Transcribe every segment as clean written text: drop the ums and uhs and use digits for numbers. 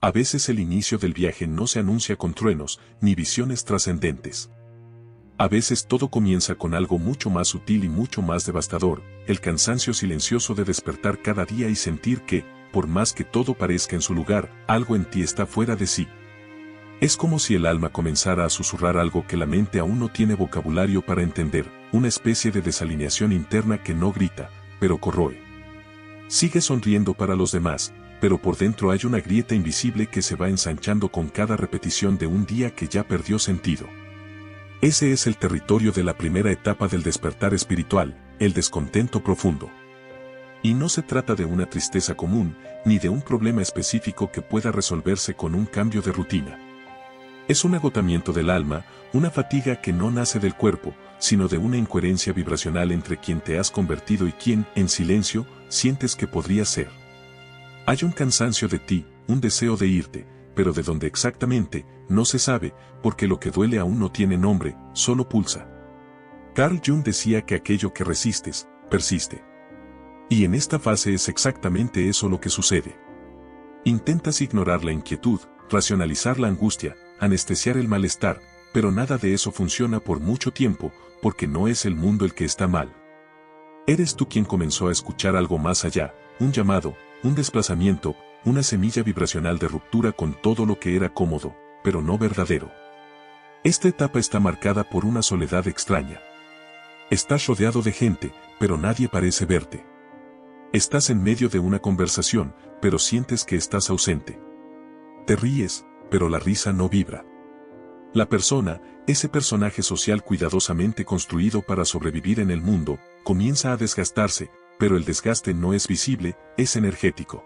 A veces el inicio del viaje no se anuncia con truenos, ni visiones trascendentes. A veces todo comienza con algo mucho más sutil y mucho más devastador, el cansancio silencioso de despertar cada día y sentir que, por más que todo parezca en su lugar, algo en ti está fuera de sí. Es como si el alma comenzara a susurrar algo que la mente aún no tiene vocabulario para entender, una especie de desalineación interna que no grita, pero corroe. Sigue sonriendo para los demás, pero por dentro hay una grieta invisible que se va ensanchando con cada repetición de un día que ya perdió sentido. Ese es el territorio de la primera etapa del despertar espiritual, el descontento profundo. Y no se trata de una tristeza común, ni de un problema específico que pueda resolverse con un cambio de rutina. Es un agotamiento del alma, una fatiga que no nace del cuerpo, sino de una incoherencia vibracional entre quien te has convertido y quien, en silencio, sientes que podría ser. Hay un cansancio de ti, un deseo de irte, pero de dónde exactamente, no se sabe, porque lo que duele aún no tiene nombre, solo pulsa. Carl Jung decía que aquello que resistes, persiste. Y en esta fase es exactamente eso lo que sucede. Intentas ignorar la inquietud, racionalizar la angustia, anestesiar el malestar, pero nada de eso funciona por mucho tiempo, porque no es el mundo el que está mal. Eres tú quien comenzó a escuchar algo más allá, un llamado, un desplazamiento, una semilla vibracional de ruptura con todo lo que era cómodo, pero no verdadero. Esta etapa está marcada por una soledad extraña. Estás rodeado de gente, pero nadie parece verte. Estás en medio de una conversación, pero sientes que estás ausente. Te ríes, pero la risa no vibra. La persona, ese personaje social cuidadosamente construido para sobrevivir en el mundo, comienza a desgastarse, pero el desgaste no es visible, es energético.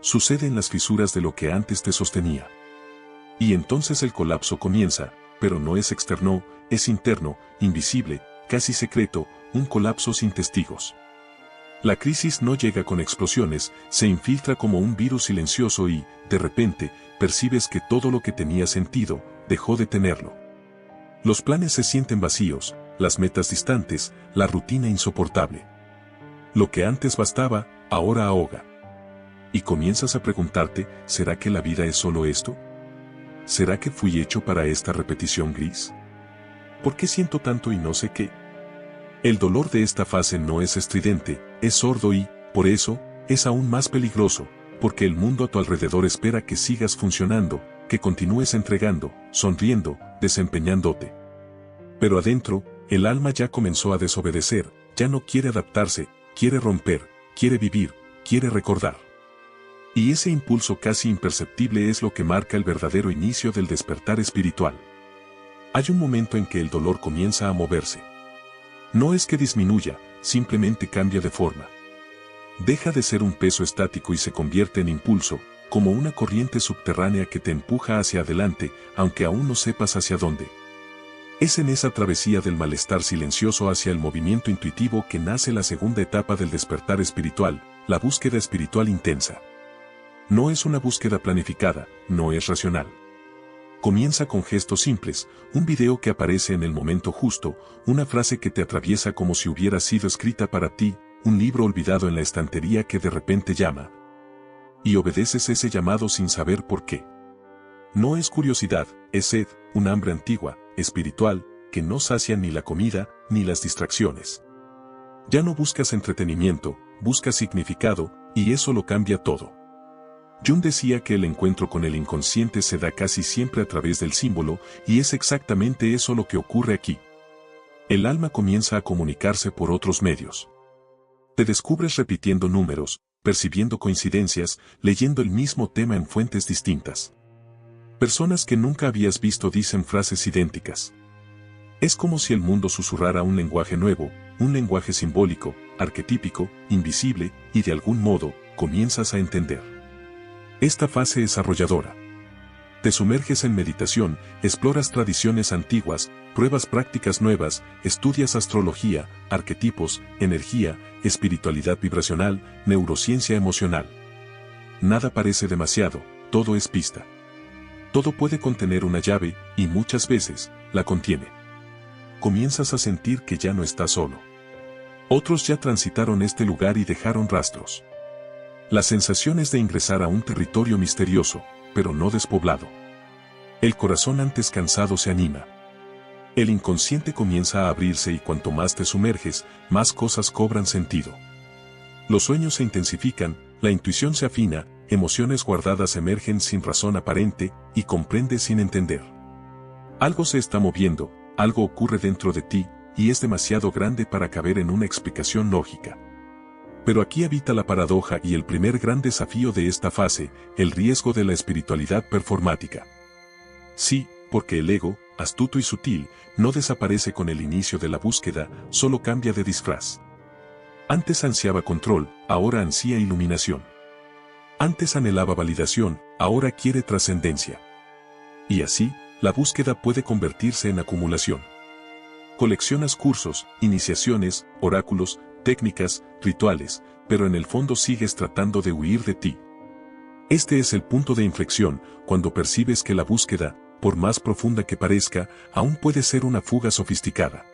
Sucede en las fisuras de lo que antes te sostenía. Y entonces el colapso comienza, pero no es externo, es interno, invisible, casi secreto, un colapso sin testigos. La crisis no llega con explosiones, se infiltra como un virus silencioso y, de repente, percibes que todo lo que tenía sentido, dejó de tenerlo. Los planes se sienten vacíos, las metas distantes, la rutina insoportable. Lo que antes bastaba, ahora ahoga. Y comienzas a preguntarte, ¿será que la vida es solo esto? ¿Será que fui hecho para esta repetición gris? ¿Por qué siento tanto y no sé qué? El dolor de esta fase no es estridente, es sordo y, por eso, es aún más peligroso, porque el mundo a tu alrededor espera que sigas funcionando, que continúes entregando, sonriendo, desempeñándote. Pero adentro, el alma ya comenzó a desobedecer, ya no quiere adaptarse, quiere romper, quiere vivir, quiere recordar. Y ese impulso casi imperceptible es lo que marca el verdadero inicio del despertar espiritual. Hay un momento en que el dolor comienza a moverse. No es que disminuya, simplemente cambia de forma. Deja de ser un peso estático y se convierte en impulso, como una corriente subterránea que te empuja hacia adelante, aunque aún no sepas hacia dónde. Es en esa travesía del malestar silencioso hacia el movimiento intuitivo que nace la segunda etapa del despertar espiritual, la búsqueda espiritual intensa. No es una búsqueda planificada, no es racional. Comienza con gestos simples, un video que aparece en el momento justo, una frase que te atraviesa como si hubiera sido escrita para ti, un libro olvidado en la estantería que de repente llama. Y obedeces ese llamado sin saber por qué. No es curiosidad, es sed, un hambre antigua, espiritual, que no sacia ni la comida, ni las distracciones. Ya no buscas entretenimiento, buscas significado, y eso lo cambia todo. Jung decía que el encuentro con el inconsciente se da casi siempre a través del símbolo, y es exactamente eso lo que ocurre aquí. El alma comienza a comunicarse por otros medios. Te descubres repitiendo números, percibiendo coincidencias, leyendo el mismo tema en fuentes distintas. Personas que nunca habías visto dicen frases idénticas. Es como si el mundo susurrara un lenguaje nuevo, un lenguaje simbólico, arquetípico, invisible, y de algún modo, comienzas a entender. Esta fase es arrolladora. Te sumerges en meditación, exploras tradiciones antiguas, pruebas prácticas nuevas, estudias astrología, arquetipos, energía, espiritualidad vibracional, neurociencia emocional. Nada parece demasiado, todo es pista. Todo puede contener una llave, y muchas veces, la contiene. Comienzas a sentir que ya no estás solo. Otros ya transitaron este lugar y dejaron rastros. La sensación es de ingresar a un territorio misterioso, pero no despoblado. El corazón antes cansado se anima. El inconsciente comienza a abrirse y cuanto más te sumerges, más cosas cobran sentido. Los sueños se intensifican, la intuición se afina, emociones guardadas emergen sin razón aparente y comprendes sin entender. Algo se está moviendo, algo ocurre dentro de ti, y es demasiado grande para caber en una explicación lógica. Pero aquí habita la paradoja y el primer gran desafío de esta fase, el riesgo de la espiritualidad performática. Sí, porque el ego, astuto y sutil, no desaparece con el inicio de la búsqueda, solo cambia de disfraz. Antes ansiaba control, ahora ansía iluminación. Antes anhelaba validación, ahora quiere trascendencia. Y así, la búsqueda puede convertirse en acumulación. Coleccionas cursos, iniciaciones, oráculos, técnicas, rituales, pero en el fondo sigues tratando de huir de ti. Este es el punto de inflexión, cuando percibes que la búsqueda, por más profunda que parezca, aún puede ser una fuga sofisticada.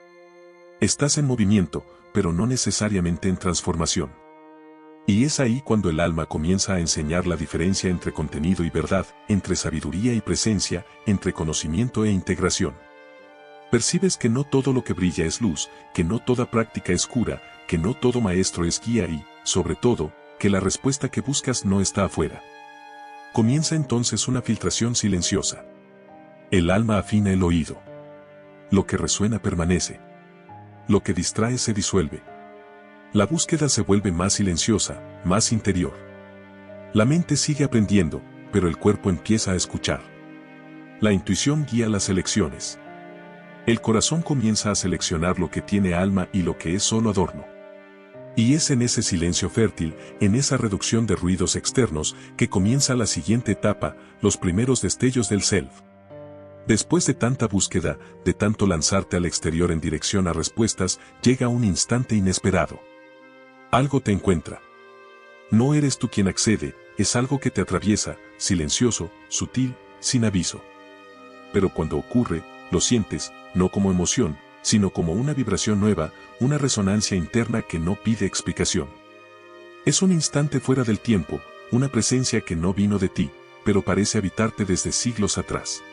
Estás en movimiento, pero no necesariamente en transformación. Y es ahí cuando el alma comienza a enseñar la diferencia entre contenido y verdad, entre sabiduría y presencia, entre conocimiento e integración. Percibes que no todo lo que brilla es luz, que no toda práctica es cura, que no todo maestro es guía y, sobre todo, que la respuesta que buscas no está afuera. Comienza entonces una filtración silenciosa. El alma afina el oído. Lo que resuena permanece. Lo que distrae se disuelve. La búsqueda se vuelve más silenciosa, más interior. La mente sigue aprendiendo, pero el cuerpo empieza a escuchar. La intuición guía las elecciones. El corazón comienza a seleccionar lo que tiene alma y lo que es solo adorno. Y es en ese silencio fértil, en esa reducción de ruidos externos, que comienza la siguiente etapa, los primeros destellos del self. Después de tanta búsqueda, de tanto lanzarte al exterior en dirección a respuestas, llega un instante inesperado. Algo te encuentra. No eres tú quien accede, es algo que te atraviesa, silencioso, sutil, sin aviso. Pero cuando ocurre, lo sientes, no como emoción, sino como una vibración nueva, una resonancia interna que no pide explicación. Es un instante fuera del tiempo, una presencia que no vino de ti, pero parece habitarte desde siglos atrás.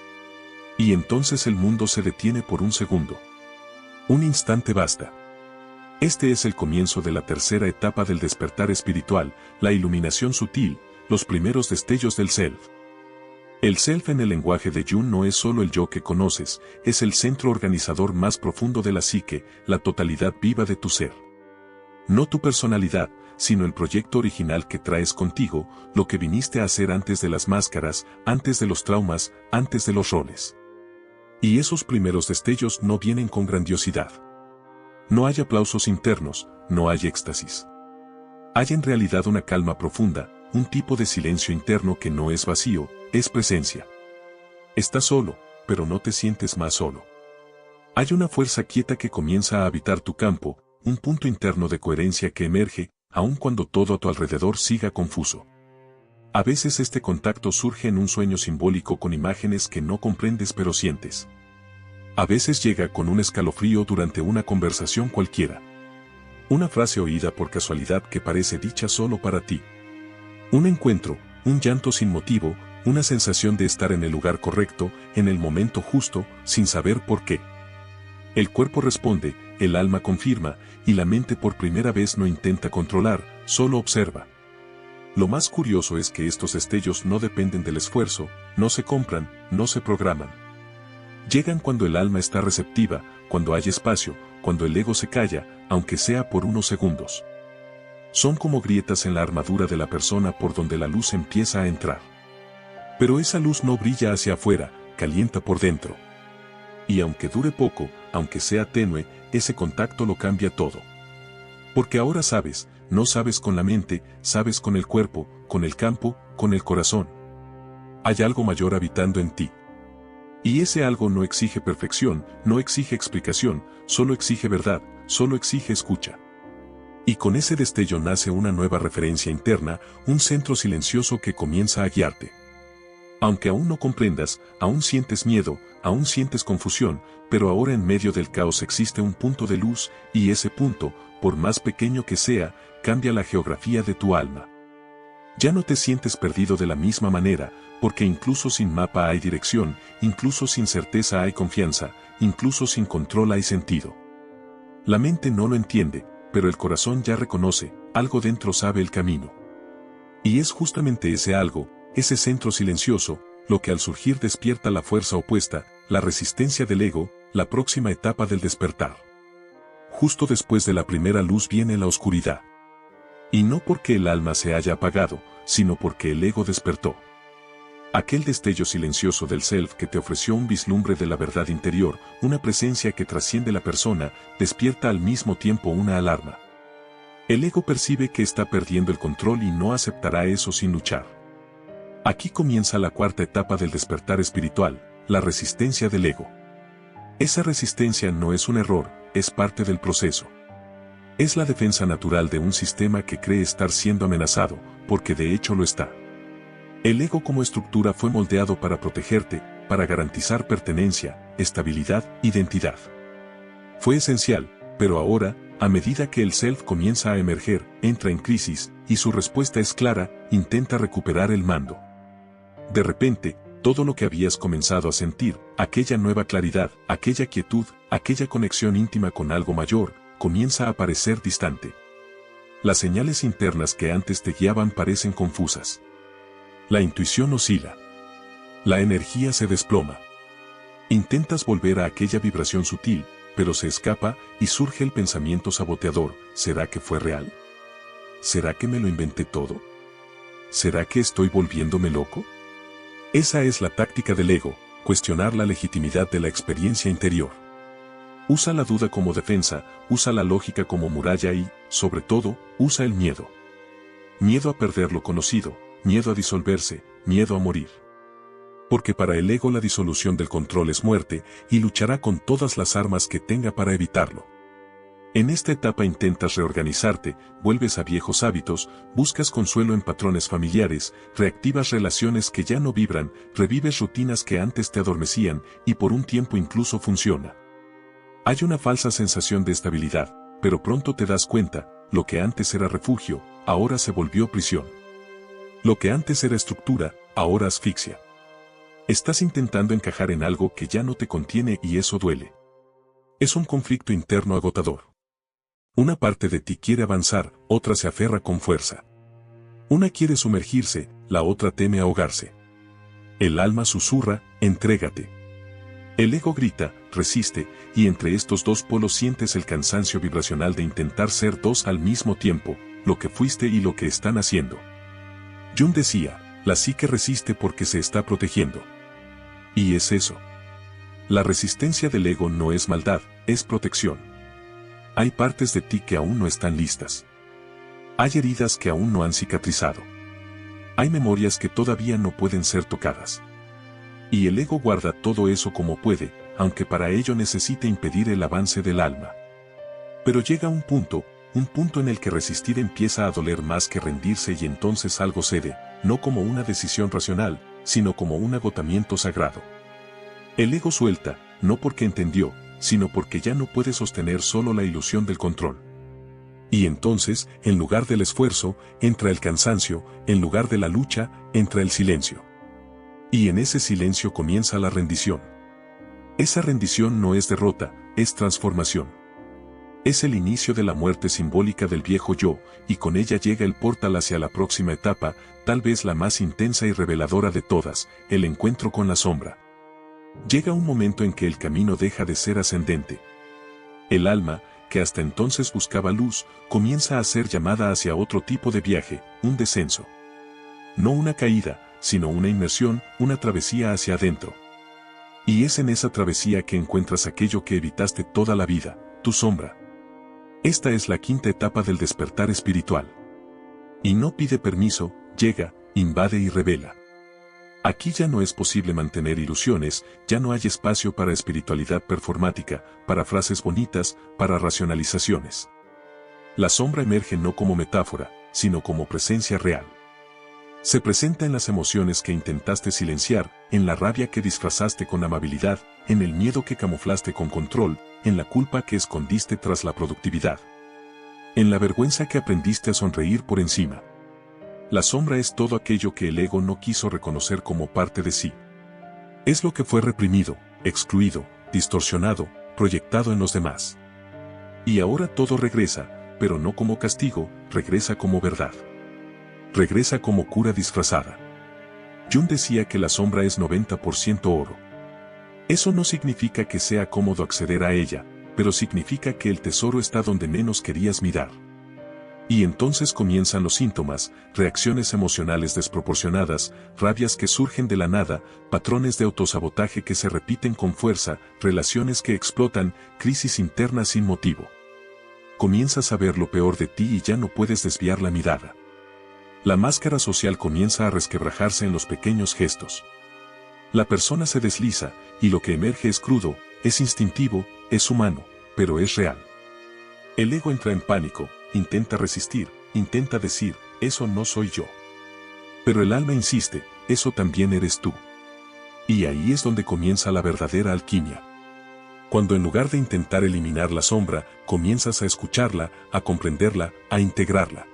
Y entonces el mundo se detiene por un segundo. Un instante basta. Este es el comienzo de la tercera etapa del despertar espiritual, la iluminación sutil, los primeros destellos del self. El self en el lenguaje de Jung no es solo el yo que conoces, es el centro organizador más profundo de la psique, la totalidad viva de tu ser. No tu personalidad, sino el proyecto original que traes contigo, lo que viniste a hacer antes de las máscaras, antes de los traumas, antes de los roles. Y esos primeros destellos no vienen con grandiosidad. No hay aplausos internos, no hay éxtasis. Hay en realidad una calma profunda, un tipo de silencio interno que no es vacío, es presencia. Estás solo, pero no te sientes más solo. Hay una fuerza quieta que comienza a habitar tu campo, un punto interno de coherencia que emerge, aun cuando todo a tu alrededor siga confuso. A veces este contacto surge en un sueño simbólico con imágenes que no comprendes pero sientes. A veces llega con un escalofrío durante una conversación cualquiera. Una frase oída por casualidad que parece dicha solo para ti. Un encuentro, un llanto sin motivo, una sensación de estar en el lugar correcto, en el momento justo, sin saber por qué. El cuerpo responde, el alma confirma, y la mente por primera vez no intenta controlar, solo observa. Lo más curioso es que estos destellos no dependen del esfuerzo, no se compran, no se programan. Llegan cuando el alma está receptiva, cuando hay espacio, cuando el ego se calla, aunque sea por unos segundos. Son como grietas en la armadura de la persona por donde la luz empieza a entrar. Pero esa luz no brilla hacia afuera, calienta por dentro. Y aunque dure poco, aunque sea tenue, ese contacto lo cambia todo. Porque ahora sabes, no sabes con la mente, sabes con el cuerpo, con el campo, con el corazón. Hay algo mayor habitando en ti. Y ese algo no exige perfección, no exige explicación, solo exige verdad, solo exige escucha. Y con ese destello nace una nueva referencia interna, un centro silencioso que comienza a guiarte. Aunque aún no comprendas, aún sientes miedo, aún sientes confusión, pero ahora en medio del caos existe un punto de luz, y ese punto, por más pequeño que sea, cambia la geografía de tu alma. Ya no te sientes perdido de la misma manera, porque incluso sin mapa hay dirección, incluso sin certeza hay confianza, incluso sin control hay sentido. La mente no lo entiende, pero el corazón ya reconoce, algo dentro sabe el camino. Y es justamente ese algo, ese centro silencioso, lo que al surgir despierta la fuerza opuesta, la resistencia del ego, la próxima etapa del despertar. Justo después de la primera luz viene la oscuridad. Y no porque el alma se haya apagado, sino porque el ego despertó. Aquel destello silencioso del self que te ofreció un vislumbre de la verdad interior, una presencia que trasciende la persona, despierta al mismo tiempo una alarma. El ego percibe que está perdiendo el control y no aceptará eso sin luchar. Aquí comienza la cuarta etapa del despertar espiritual, la resistencia del ego. Esa resistencia no es un error, es parte del proceso. Es la defensa natural de un sistema que cree estar siendo amenazado, porque de hecho lo está. El ego como estructura fue moldeado para protegerte, para garantizar pertenencia, estabilidad, identidad. Fue esencial, pero ahora, a medida que el self comienza a emerger, entra en crisis, y su respuesta es clara, intenta recuperar el mando. De repente, todo lo que habías comenzado a sentir, aquella nueva claridad, aquella quietud, aquella conexión íntima con algo mayor, comienza a parecer distante. Las señales internas que antes te guiaban parecen confusas. La intuición oscila. La energía se desploma. Intentas volver a aquella vibración sutil, pero se escapa y surge el pensamiento saboteador, ¿será que fue real? ¿Será que me lo inventé todo? ¿Será que estoy volviéndome loco? Esa es la táctica del ego, cuestionar la legitimidad de la experiencia interior. Usa la duda como defensa, usa la lógica como muralla y, sobre todo, usa el miedo. Miedo a perder lo conocido, miedo a disolverse, miedo a morir. Porque para el ego la disolución del control es muerte, y luchará con todas las armas que tenga para evitarlo. En esta etapa intentas reorganizarte, vuelves a viejos hábitos, buscas consuelo en patrones familiares, reactivas relaciones que ya no vibran, revives rutinas que antes te adormecían, y por un tiempo incluso funciona. Hay una falsa sensación de estabilidad, pero pronto te das cuenta, lo que antes era refugio, ahora se volvió prisión. Lo que antes era estructura, ahora asfixia. Estás intentando encajar en algo que ya no te contiene y eso duele. Es un conflicto interno agotador. Una parte de ti quiere avanzar, otra se aferra con fuerza. Una quiere sumergirse, la otra teme ahogarse. El alma susurra, entrégate. El ego grita, resiste, y entre estos dos polos sientes el cansancio vibracional de intentar ser dos al mismo tiempo, lo que fuiste y lo que están haciendo. Jung decía, la psique resiste porque se está protegiendo. Y es eso. La resistencia del ego no es maldad, es protección. Hay partes de ti que aún no están listas. Hay heridas que aún no han cicatrizado. Hay memorias que todavía no pueden ser tocadas. Y el ego guarda todo eso como puede, aunque para ello necesite impedir el avance del alma. Pero llega un punto en el que resistir empieza a doler más que rendirse y entonces algo cede, no como una decisión racional, sino como un agotamiento sagrado. El ego suelta, no porque entendió, sino porque ya no puede sostener solo la ilusión del control. Y entonces, en lugar del esfuerzo, entra el cansancio, en lugar de la lucha, entra el silencio. Y en ese silencio comienza la rendición. Esa rendición no es derrota, es transformación. Es el inicio de la muerte simbólica del viejo yo, y con ella llega el portal hacia la próxima etapa, tal vez la más intensa y reveladora de todas, el encuentro con la sombra. Llega un momento en que el camino deja de ser ascendente. El alma, que hasta entonces buscaba luz, comienza a ser llamada hacia otro tipo de viaje, un descenso. No una caída, sino una inmersión, una travesía hacia adentro. Y es en esa travesía que encuentras aquello que evitaste toda la vida, tu sombra. Esta es la quinta etapa del despertar espiritual. Y no pide permiso, llega, invade y revela. Aquí ya no es posible mantener ilusiones, ya no hay espacio para espiritualidad performática, para frases bonitas, para racionalizaciones. La sombra emerge no como metáfora, sino como presencia real. Se presenta en las emociones que intentaste silenciar, en la rabia que disfrazaste con amabilidad, en el miedo que camuflaste con control, en la culpa que escondiste tras la productividad. En la vergüenza que aprendiste a sonreír por encima. La sombra es todo aquello que el ego no quiso reconocer como parte de sí. Es lo que fue reprimido, excluido, distorsionado, proyectado en los demás. Y ahora todo regresa, pero no como castigo, regresa como verdad. Regresa como cura disfrazada. Jung decía que la sombra es 90% oro. Eso no significa que sea cómodo acceder a ella, pero significa que el tesoro está donde menos querías mirar. Y entonces comienzan los síntomas, reacciones emocionales desproporcionadas, rabias que surgen de la nada, patrones de autosabotaje que se repiten con fuerza, relaciones que explotan, crisis internas sin motivo. Comienzas a ver lo peor de ti y ya no puedes desviar la mirada. La máscara social comienza a resquebrajarse en los pequeños gestos. La persona se desliza, y lo que emerge es crudo, es instintivo, es humano, pero es real. El ego entra en pánico, intenta resistir, intenta decir, eso no soy yo. Pero el alma insiste, eso también eres tú. Y ahí es donde comienza la verdadera alquimia. Cuando en lugar de intentar eliminar la sombra, comienzas a escucharla, a comprenderla, a integrarla.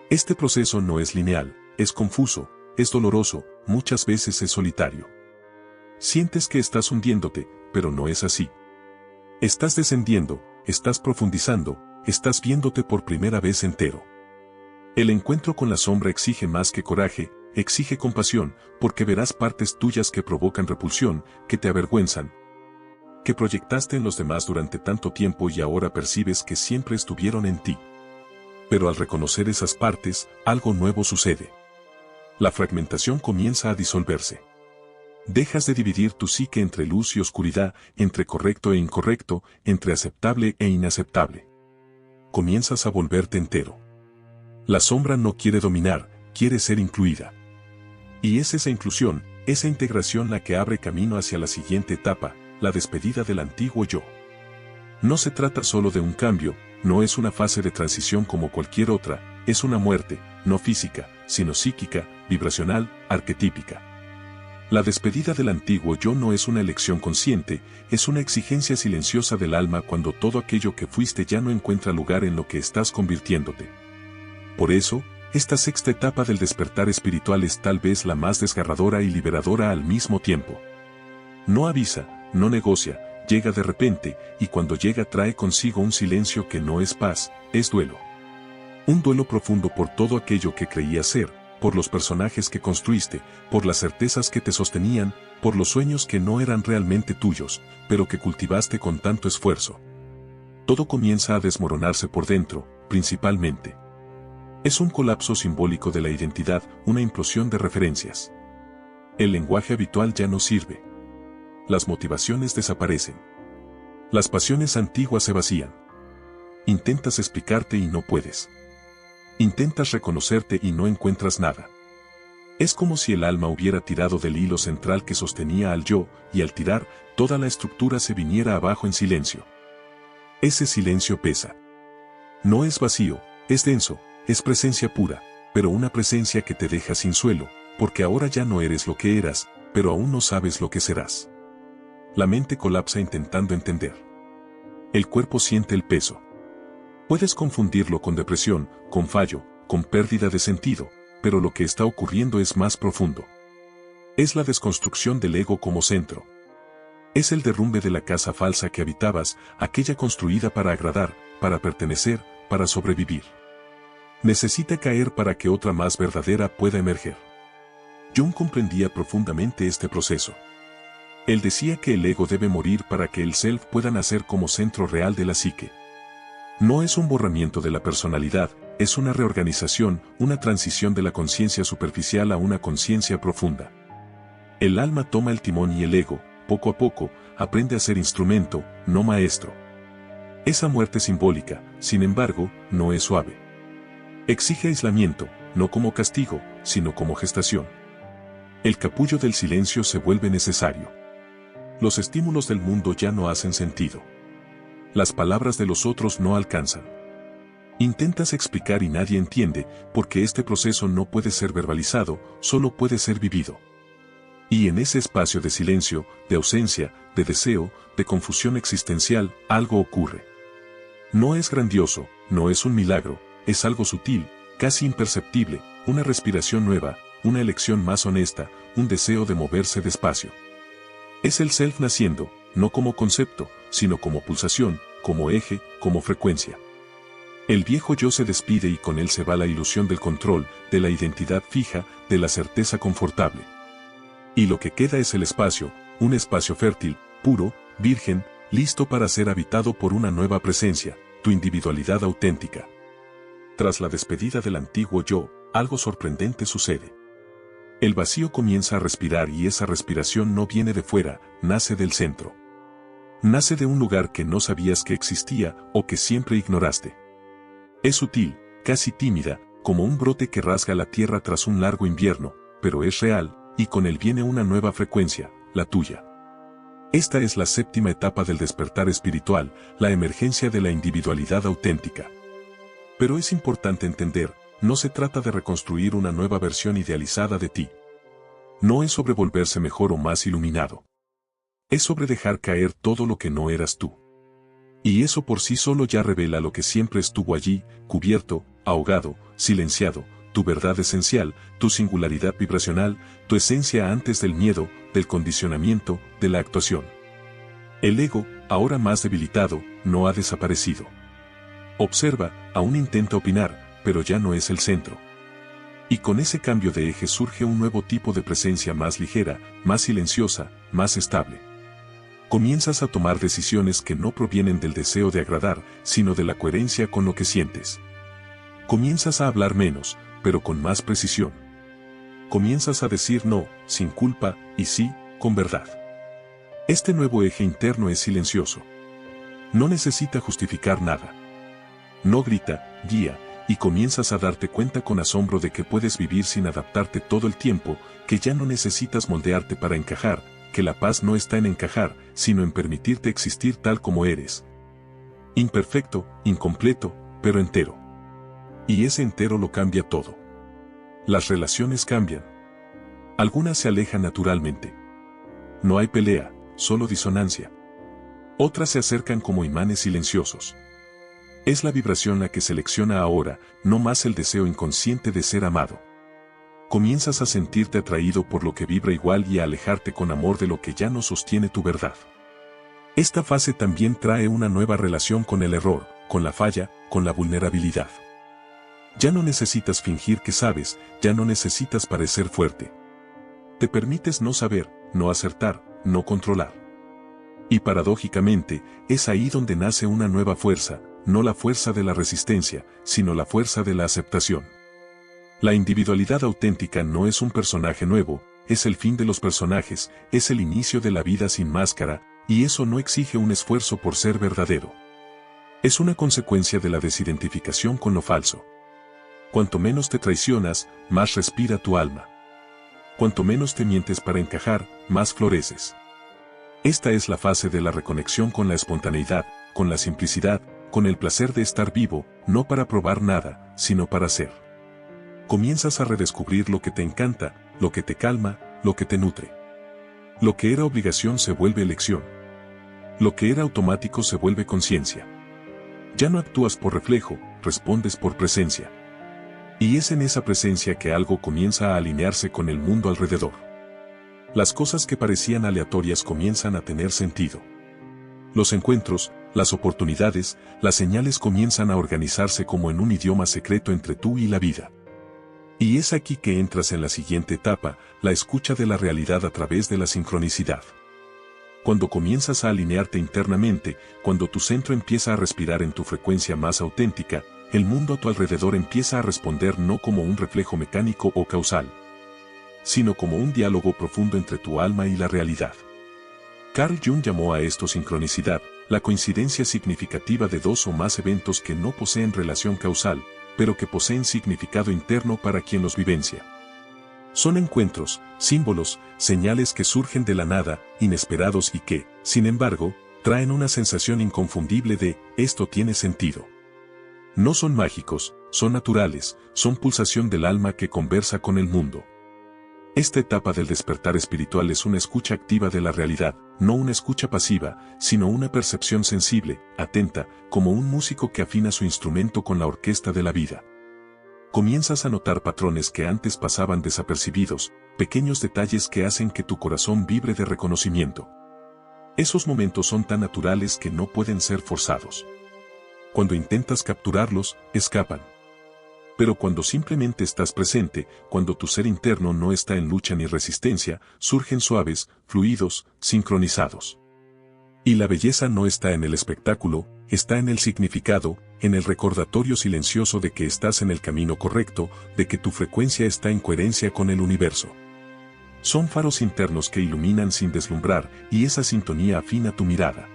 Este proceso no es lineal, es confuso, es doloroso, muchas veces es solitario. Sientes que estás hundiéndote, pero no es así. Estás descendiendo, estás profundizando, estás viéndote por primera vez entero. El encuentro con la sombra exige más que coraje, exige compasión, porque verás partes tuyas que provocan repulsión, que te avergüenzan, que proyectaste en los demás durante tanto tiempo y ahora percibes que siempre estuvieron en ti. Pero al reconocer esas partes, algo nuevo sucede. La fragmentación comienza a disolverse. Dejas de dividir tu psique entre luz y oscuridad, entre correcto e incorrecto, entre aceptable e inaceptable. Comienzas a volverte entero. La sombra no quiere dominar, quiere ser incluida. Y es esa inclusión, esa integración la que abre camino hacia la siguiente etapa, la despedida del antiguo yo. No se trata solo de un cambio, no es una fase de transición como cualquier otra, es una muerte, no física, sino psíquica, vibracional, arquetípica. La despedida del antiguo yo no es una elección consciente, es una exigencia silenciosa del alma cuando todo aquello que fuiste ya no encuentra lugar en lo que estás convirtiéndote. Por eso, esta sexta etapa del despertar espiritual es tal vez la más desgarradora y liberadora al mismo tiempo. No avisa, no negocia, llega de repente, y cuando llega trae consigo un silencio que no es paz, es duelo. Un duelo profundo por todo aquello que creías ser, por los personajes que construiste, por las certezas que te sostenían, por los sueños que no eran realmente tuyos, pero que cultivaste con tanto esfuerzo. Todo comienza a desmoronarse por dentro, principalmente. Es un colapso simbólico de la identidad, una implosión de referencias. El lenguaje habitual ya no sirve. Las motivaciones desaparecen. Las pasiones antiguas se vacían. Intentas explicarte y no puedes. Intentas reconocerte y no encuentras nada. Es como si el alma hubiera tirado del hilo central que sostenía al yo, y al tirar, toda la estructura se viniera abajo en silencio. Ese silencio pesa. No es vacío, es denso, es presencia pura, pero una presencia que te deja sin suelo, porque ahora ya no eres lo que eras, pero aún no sabes lo que serás. La mente colapsa intentando entender. El cuerpo siente el peso. Puedes confundirlo con depresión, con fallo, con pérdida de sentido, pero lo que está ocurriendo es más profundo. Es la desconstrucción del ego como centro. Es el derrumbe de la casa falsa que habitabas, aquella construida para agradar, para pertenecer, para sobrevivir. Necesita caer para que otra más verdadera pueda emerger. Jung comprendía profundamente este proceso. Él decía que el ego debe morir para que el self pueda nacer como centro real de la psique. No es un borramiento de la personalidad, es una reorganización, una transición de la conciencia superficial a una conciencia profunda. El alma toma el timón y el ego, poco a poco, aprende a ser instrumento, no maestro. Esa muerte simbólica, sin embargo, no es suave. Exige aislamiento, no como castigo, sino como gestación. El capullo del silencio se vuelve necesario. Los estímulos del mundo ya no hacen sentido. Las palabras de los otros no alcanzan. Intentas explicar y nadie entiende, porque este proceso no puede ser verbalizado, solo puede ser vivido. Y en ese espacio de silencio, de ausencia, de deseo, de confusión existencial, algo ocurre. No es grandioso, no es un milagro, es algo sutil, casi imperceptible, una respiración nueva, una elección más honesta, un deseo de moverse despacio. Es el self naciendo, no como concepto, sino como pulsación, como eje, como frecuencia. El viejo yo se despide y con él se va la ilusión del control, de la identidad fija, de la certeza confortable. Y lo que queda es el espacio, un espacio fértil, puro, virgen, listo para ser habitado por una nueva presencia, tu individualidad auténtica. Tras la despedida del antiguo yo, algo sorprendente sucede. El vacío comienza a respirar y esa respiración no viene de fuera, nace del centro. Nace de un lugar que no sabías que existía o que siempre ignoraste. Es sutil, casi tímida, como un brote que rasga la tierra tras un largo invierno, pero es real, y con él viene una nueva frecuencia, la tuya. Esta es la séptima etapa del despertar espiritual, la emergencia de la individualidad auténtica. Pero es importante entender, no se trata de reconstruir una nueva versión idealizada de ti. No es sobre volverse mejor o más iluminado. Es sobre dejar caer todo lo que no eras tú. Y eso por sí solo ya revela lo que siempre estuvo allí, cubierto, ahogado, silenciado, tu verdad esencial, tu singularidad vibracional, tu esencia antes del miedo, del condicionamiento, de la actuación. El ego, ahora más debilitado, no ha desaparecido. Observa, aún intenta opinar, pero ya no es el centro. Y con ese cambio de eje surge un nuevo tipo de presencia más ligera, más silenciosa, más estable. Comienzas a tomar decisiones que no provienen del deseo de agradar, sino de la coherencia con lo que sientes. Comienzas a hablar menos, pero con más precisión. Comienzas a decir no, sin culpa, y sí, con verdad. Este nuevo eje interno es silencioso. No necesita justificar nada. No grita, guía, y comienzas a darte cuenta con asombro de que puedes vivir sin adaptarte todo el tiempo, que ya no necesitas moldearte para encajar, que la paz no está en encajar, sino en permitirte existir tal como eres. Imperfecto, incompleto, pero entero. Y ese entero lo cambia todo. Las relaciones cambian. Algunas se alejan naturalmente. No hay pelea, solo disonancia. Otras se acercan como imanes silenciosos. Es la vibración la que selecciona ahora, no más el deseo inconsciente de ser amado. Comienzas a sentirte atraído por lo que vibra igual y a alejarte con amor de lo que ya no sostiene tu verdad. Esta fase también trae una nueva relación con el error, con la falla, con la vulnerabilidad. Ya no necesitas fingir que sabes, ya no necesitas parecer fuerte. Te permites no saber, no acertar, no controlar. Y paradójicamente, es ahí donde nace una nueva fuerza, no la fuerza de la resistencia, sino la fuerza de la aceptación. La individualidad auténtica no es un personaje nuevo, es el fin de los personajes, es el inicio de la vida sin máscara, y eso no exige un esfuerzo por ser verdadero. Es una consecuencia de la desidentificación con lo falso. Cuanto menos te traicionas, más respira tu alma. Cuanto menos te mientes para encajar, más floreces. Esta es la fase de la reconexión con la espontaneidad, con la simplicidad, con el placer de estar vivo, no para probar nada, sino para ser. Comienzas a redescubrir lo que te encanta, lo que te calma, lo que te nutre. Lo que era obligación se vuelve elección. Lo que era automático se vuelve conciencia. Ya no actúas por reflejo, respondes por presencia. Y es en esa presencia que algo comienza a alinearse con el mundo alrededor. Las cosas que parecían aleatorias comienzan a tener sentido. Los encuentros, las oportunidades, las señales comienzan a organizarse como en un idioma secreto entre tú y la vida. Y es aquí que entras en la siguiente etapa, la escucha de la realidad a través de la sincronicidad. Cuando comienzas a alinearte internamente, cuando tu centro empieza a respirar en tu frecuencia más auténtica, el mundo a tu alrededor empieza a responder no como un reflejo mecánico o causal, sino como un diálogo profundo entre tu alma y la realidad. Carl Jung llamó a esto sincronicidad, la coincidencia significativa de dos o más eventos que no poseen relación causal, pero que poseen significado interno para quien los vivencia. Son encuentros, símbolos, señales que surgen de la nada, inesperados y que, sin embargo, traen una sensación inconfundible de, esto tiene sentido. No son mágicos, son naturales, son pulsación del alma que conversa con el mundo. Esta etapa del despertar espiritual es una escucha activa de la realidad, no una escucha pasiva, sino una percepción sensible, atenta, como un músico que afina su instrumento con la orquesta de la vida. Comienzas a notar patrones que antes pasaban desapercibidos, pequeños detalles que hacen que tu corazón vibre de reconocimiento. Esos momentos son tan naturales que no pueden ser forzados. Cuando intentas capturarlos, escapan. Pero cuando simplemente estás presente, cuando tu ser interno no está en lucha ni resistencia, surgen suaves, fluidos, sincronizados. Y la belleza no está en el espectáculo, está en el significado, en el recordatorio silencioso de que estás en el camino correcto, de que tu frecuencia está en coherencia con el universo. Son faros internos que iluminan sin deslumbrar, y esa sintonía afina tu mirada.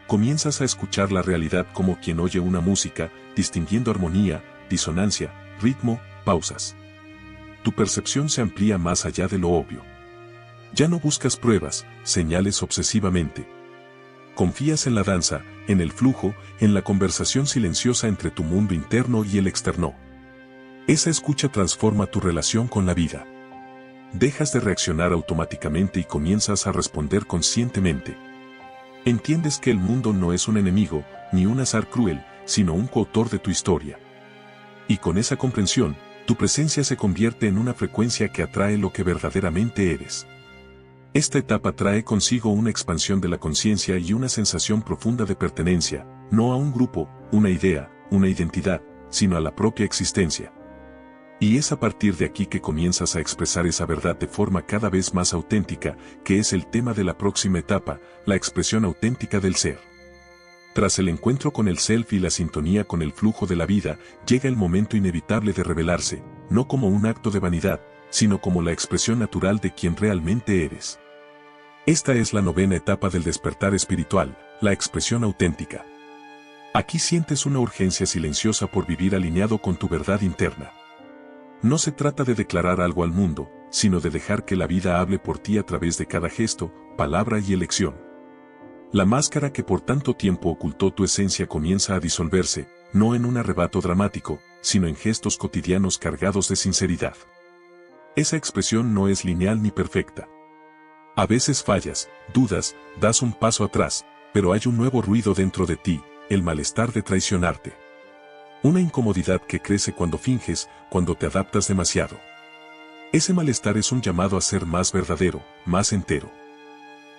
Comienzas a escuchar la realidad como quien oye una música, distinguiendo armonía, disonancia, ritmo, pausas. Tu percepción se amplía más allá de lo obvio. Ya no buscas pruebas, señales obsesivamente. Confías en la danza, en el flujo, en la conversación silenciosa entre tu mundo interno y el externo. Esa escucha transforma tu relación con la vida. Dejas de reaccionar automáticamente y comienzas a responder conscientemente. Entiendes que el mundo no es un enemigo, ni un azar cruel, sino un coautor de tu historia. Y con esa comprensión, tu presencia se convierte en una frecuencia que atrae lo que verdaderamente eres. Esta etapa trae consigo una expansión de la conciencia y una sensación profunda de pertenencia, no a un grupo, una idea, una identidad, sino a la propia existencia. Y es a partir de aquí que comienzas a expresar esa verdad de forma cada vez más auténtica, que es el tema de la próxima etapa, la expresión auténtica del ser. Tras el encuentro con el self y la sintonía con el flujo de la vida, llega el momento inevitable de revelarse, no como un acto de vanidad, sino como la expresión natural de quien realmente eres. Esta es la novena etapa del despertar espiritual, la expresión auténtica. Aquí sientes una urgencia silenciosa por vivir alineado con tu verdad interna. No se trata de declarar algo al mundo, sino de dejar que la vida hable por ti a través de cada gesto, palabra y elección. La máscara que por tanto tiempo ocultó tu esencia comienza a disolverse, no en un arrebato dramático, sino en gestos cotidianos cargados de sinceridad. Esa expresión no es lineal ni perfecta. A veces fallas, dudas, das un paso atrás, pero hay un nuevo ruido dentro de ti, el malestar de traicionarte. Una incomodidad que crece cuando finges, cuando te adaptas demasiado. Ese malestar es un llamado a ser más verdadero, más entero.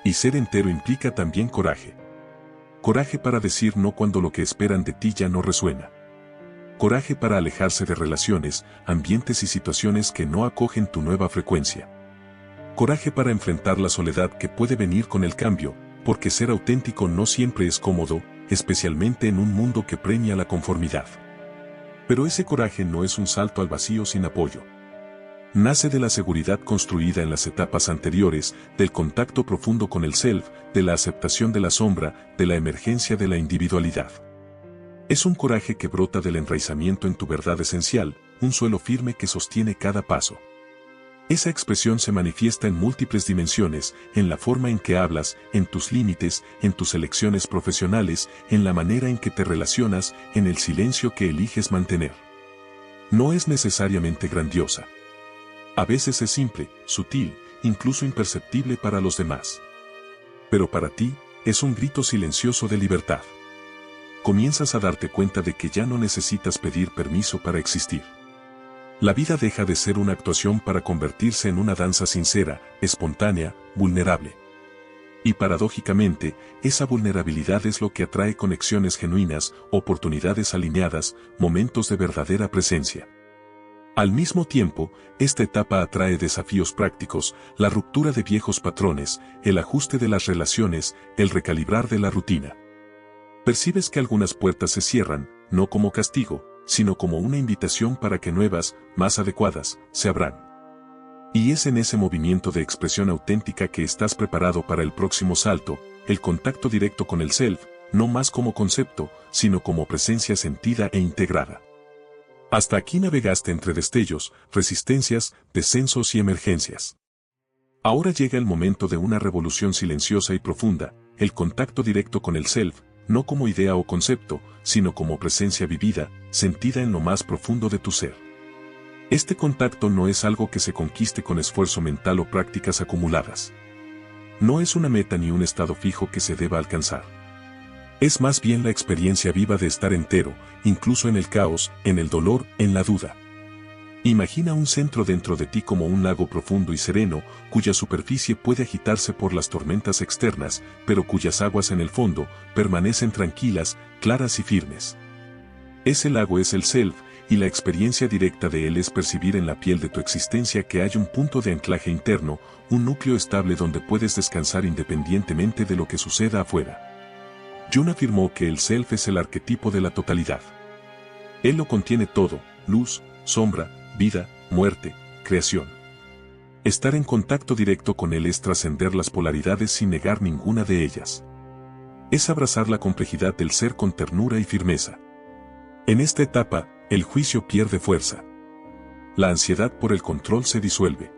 Y ser entero implica también coraje. Coraje para decir no cuando lo que esperan de ti ya no resuena. Coraje para alejarse de relaciones, ambientes y situaciones que no acogen tu nueva frecuencia. Coraje para enfrentar la soledad que puede venir con el cambio, porque ser auténtico no siempre es cómodo, especialmente en un mundo que premia la conformidad. Pero ese coraje no es un salto al vacío sin apoyo. Nace de la seguridad construida en las etapas anteriores, del contacto profundo con el self, de la aceptación de la sombra, de la emergencia de la individualidad. Es un coraje que brota del enraizamiento en tu verdad esencial, un suelo firme que sostiene cada paso. Esa expresión se manifiesta en múltiples dimensiones, en la forma en que hablas, en tus límites, en tus elecciones profesionales, en la manera en que te relacionas, en el silencio que eliges mantener. No es necesariamente grandiosa. A veces es simple, sutil, incluso imperceptible para los demás. Pero para ti, es un grito silencioso de libertad. Comienzas a darte cuenta de que ya no necesitas pedir permiso para existir. La vida deja de ser una actuación para convertirse en una danza sincera, espontánea, vulnerable. Y paradójicamente, esa vulnerabilidad es lo que atrae conexiones genuinas, oportunidades alineadas, momentos de verdadera presencia. Al mismo tiempo, esta etapa atrae desafíos prácticos, la ruptura de viejos patrones, el ajuste de las relaciones, el recalibrar de la rutina. Percibes que algunas puertas se cierran, no como castigo, sino como una invitación para que nuevas, más adecuadas, se abran. Y es en ese movimiento de expresión auténtica que estás preparado para el próximo salto, el contacto directo con el self, no más como concepto, sino como presencia sentida e integrada. Hasta aquí navegaste entre destellos, resistencias, descensos y emergencias. Ahora llega el momento de una revolución silenciosa y profunda, el contacto directo con el self, no como idea o concepto, sino como presencia vivida, sentida en lo más profundo de tu ser. Este contacto no es algo que se conquiste con esfuerzo mental o prácticas acumuladas. No es una meta ni un estado fijo que se deba alcanzar. Es más bien la experiencia viva de estar entero, incluso en el caos, en el dolor, en la duda. Imagina un centro dentro de ti como un lago profundo y sereno, cuya superficie puede agitarse por las tormentas externas, pero cuyas aguas en el fondo permanecen tranquilas, claras y firmes. Ese lago es el Self, y la experiencia directa de él es percibir en la piel de tu existencia que hay un punto de anclaje interno, un núcleo estable donde puedes descansar independientemente de lo que suceda afuera. Jung afirmó que el Self es el arquetipo de la totalidad. Él lo contiene todo: luz, sombra, vida, muerte, creación. Estar en contacto directo con él es trascender las polaridades sin negar ninguna de ellas. Es abrazar la complejidad del ser con ternura y firmeza. En esta etapa, el juicio pierde fuerza. La ansiedad por el control se disuelve.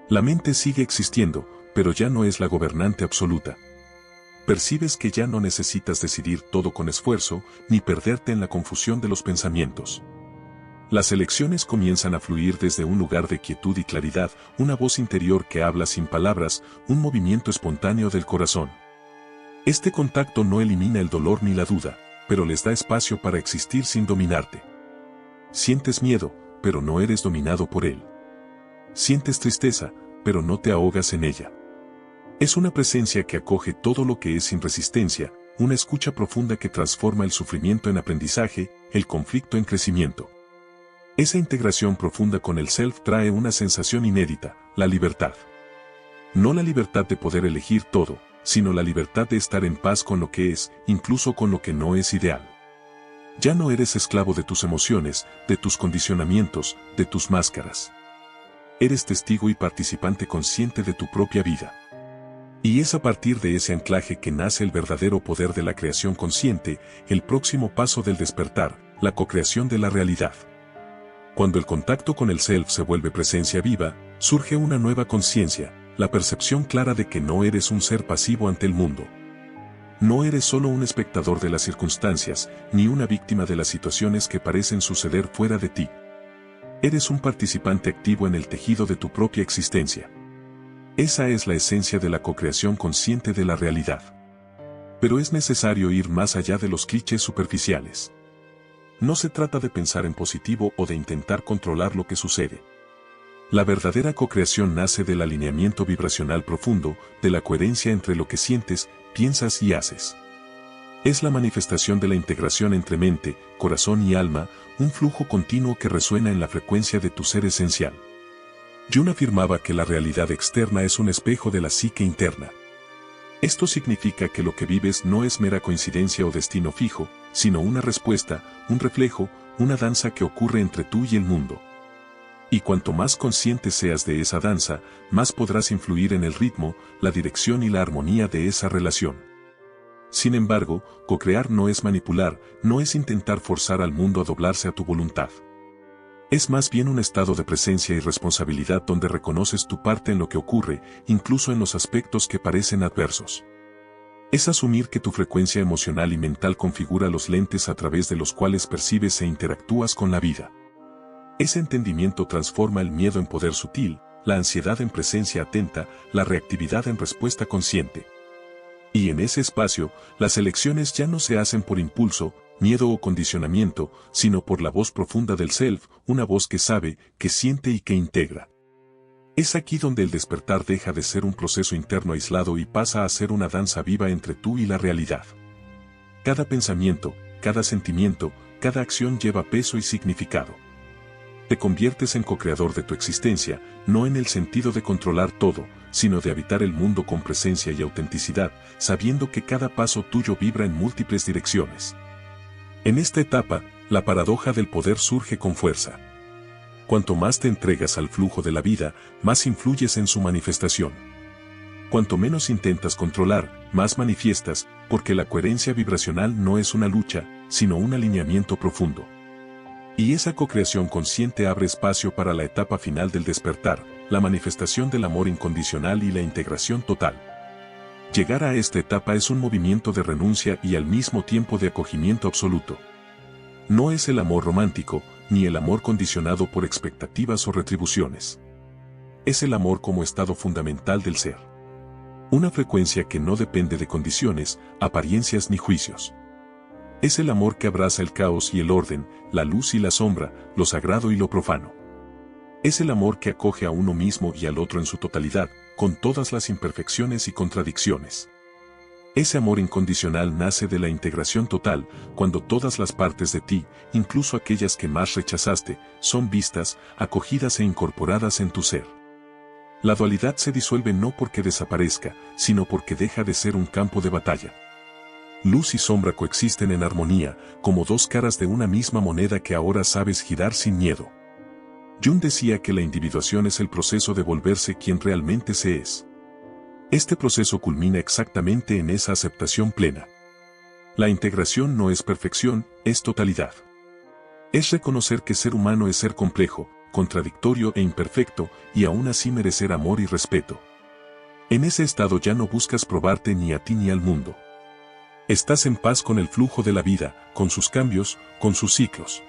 La mente sigue existiendo, pero ya no es la gobernante absoluta. Percibes que ya no necesitas decidir todo con esfuerzo, ni perderte en la confusión de los pensamientos. Las elecciones comienzan a fluir desde un lugar de quietud y claridad, una voz interior que habla sin palabras, un movimiento espontáneo del corazón. Este contacto no elimina el dolor ni la duda, pero les da espacio para existir sin dominarte. Sientes miedo, pero no eres dominado por él. Sientes tristeza, pero no te ahogas en ella. Es una presencia que acoge todo lo que es sin resistencia, una escucha profunda que transforma el sufrimiento en aprendizaje, el conflicto en crecimiento. Esa integración profunda con el Self trae una sensación inédita: la libertad. No la libertad de poder elegir todo, sino la libertad de estar en paz con lo que es, incluso con lo que no es ideal. Ya no eres esclavo de tus emociones, de tus condicionamientos, de tus máscaras. Eres testigo y participante consciente de tu propia vida. Y es a partir de ese anclaje que nace el verdadero poder de la creación consciente, el próximo paso del despertar, la co-creación de la realidad. Cuando el contacto con el Self se vuelve presencia viva, surge una nueva conciencia, la percepción clara de que no eres un ser pasivo ante el mundo. No eres solo un espectador de las circunstancias, ni una víctima de las situaciones que parecen suceder fuera de ti. Eres un participante activo en el tejido de tu propia existencia. Esa es la esencia de la co-creación consciente de la realidad. Pero es necesario ir más allá de los clichés superficiales. No se trata de pensar en positivo o de intentar controlar lo que sucede. La verdadera co-creación nace del alineamiento vibracional profundo, de la coherencia entre lo que sientes, piensas y haces. Es la manifestación de la integración entre mente, corazón y alma, un flujo continuo que resuena en la frecuencia de tu ser esencial. Jung afirmaba que la realidad externa es un espejo de la psique interna. Esto significa que lo que vives no es mera coincidencia o destino fijo, sino una respuesta, un reflejo, una danza que ocurre entre tú y el mundo. Y cuanto más consciente seas de esa danza, más podrás influir en el ritmo, la dirección y la armonía de esa relación. Sin embargo, co-crear no es manipular, no es intentar forzar al mundo a doblarse a tu voluntad. Es más bien un estado de presencia y responsabilidad donde reconoces tu parte en lo que ocurre, incluso en los aspectos que parecen adversos. Es asumir que tu frecuencia emocional y mental configura los lentes a través de los cuales percibes e interactúas con la vida. Ese entendimiento transforma el miedo en poder sutil, la ansiedad en presencia atenta, la reactividad en respuesta consciente. Y en ese espacio, las elecciones ya no se hacen por impulso, miedo o condicionamiento, sino por la voz profunda del Self, una voz que sabe, que siente y que integra. Es aquí donde el despertar deja de ser un proceso interno aislado y pasa a ser una danza viva entre tú y la realidad. Cada pensamiento, cada sentimiento, cada acción lleva peso y significado. Te conviertes en co-creador de tu existencia, no en el sentido de controlar todo, sino de habitar el mundo con presencia y autenticidad, sabiendo que cada paso tuyo vibra en múltiples direcciones. En esta etapa, la paradoja del poder surge con fuerza. Cuanto más te entregas al flujo de la vida, más influyes en su manifestación. Cuanto menos intentas controlar, más manifiestas, porque la coherencia vibracional no es una lucha, sino un alineamiento profundo. Y esa co-creación consciente abre espacio para la etapa final del despertar, la manifestación del amor incondicional y la integración total. Llegar a esta etapa es un movimiento de renuncia y al mismo tiempo de acogimiento absoluto. No es el amor romántico, ni el amor condicionado por expectativas o retribuciones. Es el amor como estado fundamental del ser. Una frecuencia que no depende de condiciones, apariencias ni juicios. Es el amor que abraza el caos y el orden, la luz y la sombra, lo sagrado y lo profano. Es el amor que acoge a uno mismo y al otro en su totalidad, con todas las imperfecciones y contradicciones. Ese amor incondicional nace de la integración total, cuando todas las partes de ti, incluso aquellas que más rechazaste, son vistas, acogidas e incorporadas en tu ser. La dualidad se disuelve no porque desaparezca, sino porque deja de ser un campo de batalla. Luz y sombra coexisten en armonía, como dos caras de una misma moneda que ahora sabes girar sin miedo. Jung decía que la individuación es el proceso de volverse quien realmente se es. Este proceso culmina exactamente en esa aceptación plena. La integración no es perfección, es totalidad. Es reconocer que ser humano es ser complejo, contradictorio e imperfecto, y aún así merecer amor y respeto. En ese estado ya no buscas probarte ni a ti ni al mundo. Estás en paz con el flujo de la vida, con sus cambios, con sus ciclos.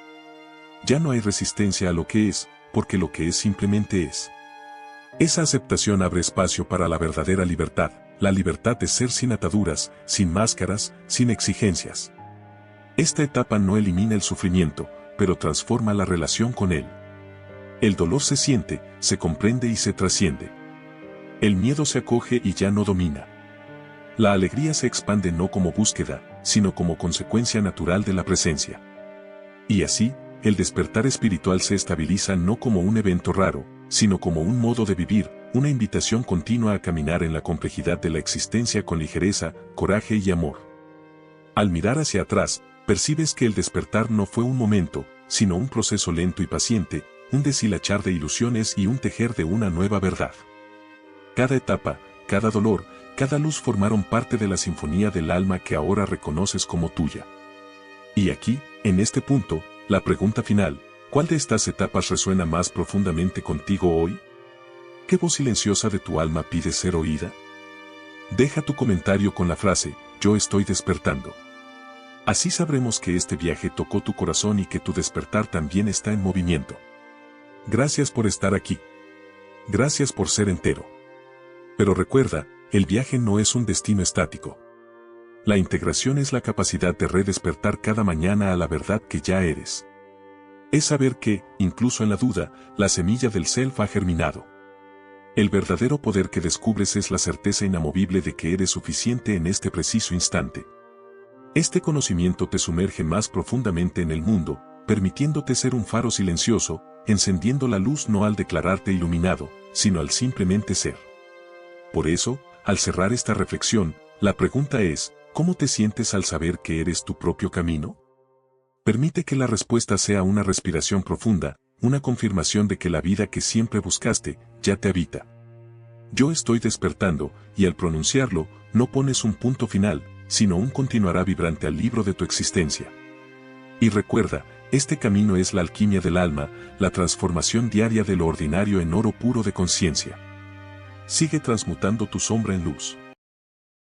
Ya no hay resistencia a lo que es, porque lo que es simplemente es. Esa aceptación abre espacio para la verdadera libertad, la libertad de ser sin ataduras, sin máscaras, sin exigencias. Esta etapa no elimina el sufrimiento, pero transforma la relación con él. El dolor se siente, se comprende y se trasciende. El miedo se acoge y ya no domina. La alegría se expande no como búsqueda, sino como consecuencia natural de la presencia. Y así, el despertar espiritual se estabiliza no como un evento raro, sino como un modo de vivir, una invitación continua a caminar en la complejidad de la existencia con ligereza, coraje y amor. Al mirar hacia atrás, percibes que el despertar no fue un momento, sino un proceso lento y paciente, un deshilachar de ilusiones y un tejer de una nueva verdad. Cada etapa, cada dolor, cada luz formaron parte de la sinfonía del alma que ahora reconoces como tuya. Y aquí, en este punto, la pregunta final: ¿cuál de estas etapas resuena más profundamente contigo hoy? ¿Qué voz silenciosa de tu alma pide ser oída? Deja tu comentario con la frase: yo estoy despertando. Así sabremos que este viaje tocó tu corazón y que tu despertar también está en movimiento. Gracias por estar aquí. Gracias por ser entero. Pero recuerda, el viaje no es un destino estático. La integración es la capacidad de redespertar cada mañana a la verdad que ya eres. Es saber que, incluso en la duda, la semilla del self ha germinado. El verdadero poder que descubres es la certeza inamovible de que eres suficiente en este preciso instante. Este conocimiento te sumerge más profundamente en el mundo, permitiéndote ser un faro silencioso, encendiendo la luz no al declararte iluminado, sino al simplemente ser. Por eso, al cerrar esta reflexión, la pregunta es: ¿cómo te sientes al saber que eres tu propio camino? Permite que la respuesta sea una respiración profunda, una confirmación de que la vida que siempre buscaste, ya te habita. Yo estoy despertando, y al pronunciarlo, no pones un punto final, sino un continuará vibrante al libro de tu existencia. Y recuerda, este camino es la alquimia del alma, la transformación diaria de lo ordinario en oro puro de conciencia. Sigue transmutando tu sombra en luz.